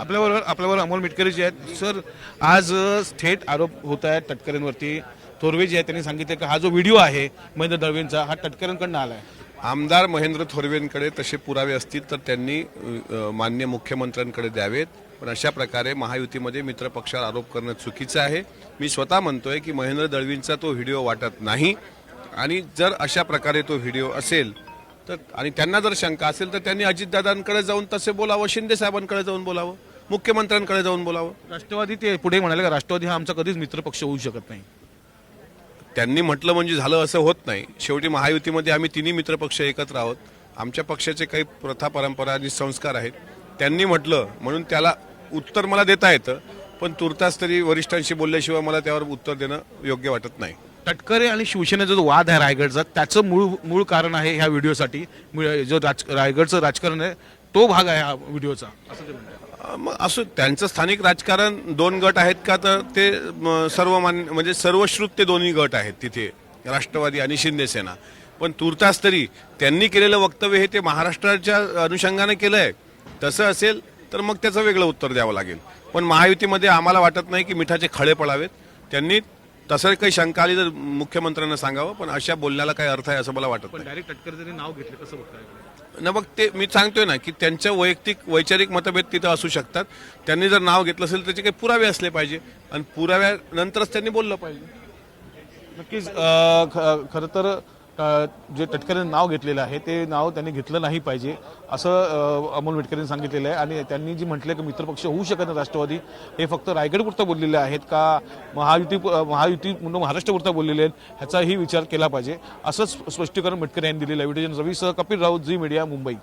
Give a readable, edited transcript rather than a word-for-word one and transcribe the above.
आपल्याबरोबर अमोल मिटकरी जे आहेत. सर, आज थेट आरोप होत आहेत तटकरेंवरती. थोरवे जे आहेत त्यांनी सांगितले की हा जो व्हिडिओ आहे महेंद्र दळवींचा हा तटकरेंकडून आलाय. आमदार महेंद्र थोरवेंकडे तसे पुरावे असतील तर त्यांनी माननीय मुख्यमंत्र्यांकडे द्यावेत. पण अशा प्रकारे महायुतीमध्ये मित्रपक्षावर आरोप करणं चुकीचं आहे. मी स्वतः म्हणतोय की महेंद्र दळवींचा तो व्हिडिओ वाटत नाही आणि जर अशा प्रकारे तो व्हिडिओ असेल तर आणि त्यांना जर शंका असेल तर त्यांनी अजितदादांकडे जाऊन तसे बोलावं, शिंदे साहेबांकडे जाऊन बोलावं, मुख्यमंत्र्यांकडे जाऊन बोलावं. राष्ट्रवादी ते पुढे म्हणाले का राष्ट्रवादी हा आमचा कधीच मित्रपक्ष होऊ शकत नाही. त्यांनी म्हटलं म्हणजे झालं असं होत नाही. शेवटी महायुतीमध्ये आम्ही तिन्ही मित्रपक्ष एकत्र आहोत. आमच्या पक्षाचे काही प्रथा परंपरा आणि संस्कार आहेत. त्यांनी म्हटलं म्हणून त्याला उत्तर मला देता येतं, पण तुर्तास तरी वरिष्ठांशी बोलल्याशिवाय मला त्यावर उत्तर देणं योग्य वाटत नाही. तटकरे आणि शिवसेनेचा जो वाद आहे रायगडचा त्याचं मूळ कारण आहे ह्या व्हिडिओसाठी. जो रायगडचं राजकारण आहे तो भाग आहे हा व्हिडिओचा असं ते म्हणतात. मग असं त्यांचं स्थानिक राजकारण दोन गट आहेत का तर ते सर्वमान्य म्हणजे सर्वश्रुत ते दोन्ही गट आहेत तिथे, राष्ट्रवादी आणि शिंदे सेना. पण तुर्तास तरी त्यांनी केलेलं वक्तव्य हे ते महाराष्ट्राच्या अनुषंगाने केलंय. तसं असेल तर मग त्याचं वेगळं उत्तर द्यावं लागेल. पण महायुतीमध्ये आम्हाला वाटत नाही की मिठाचे खळे पडावेत. त्यांनी तसं काही शंका आली तर मुख्यमंत्र्यांना सांगावं, पण अशा बोलण्याला काही अर्थ आहे असं मला वाटत पण नाही. डायरेक्ट तटकरे त्यांनी नाव घेतलं कसं बघताय? न मग ते मी सांगतोय ना की त्यांच्या वैचारिक मतभेद तिथं असू शकतात. त्यांनी जर नाव घेतलं असेल त्याचे काही पुरावे असले पाहिजे आणि पुराव्यानंतरच त्यांनी बोललं पाहिजे. नक्कीच खरं तर जे तटकरेंनी नाव घेतलेलं आहे ते नाव त्यांनी घेतलं नाही पाहिजे असं अमोल मिटकरेंनी सांगितलेलं आहे. आणि त्यांनी जी म्हटलं की मित्रपक्ष होऊ शकत नाही राष्ट्रवादी, हे फक्त रायगडपुरतं बोललेले आहेत का महायुती म्हणून महाराष्ट्रापुरतं बोललेले आहेत ह्याचाही विचार केला पाहिजे असंच स्पष्टीकरण मिटकरे यांनी दिलेलं आहे. व्हिडिओ रवीसह कपिल राऊत, झी मीडिया, मुंबई.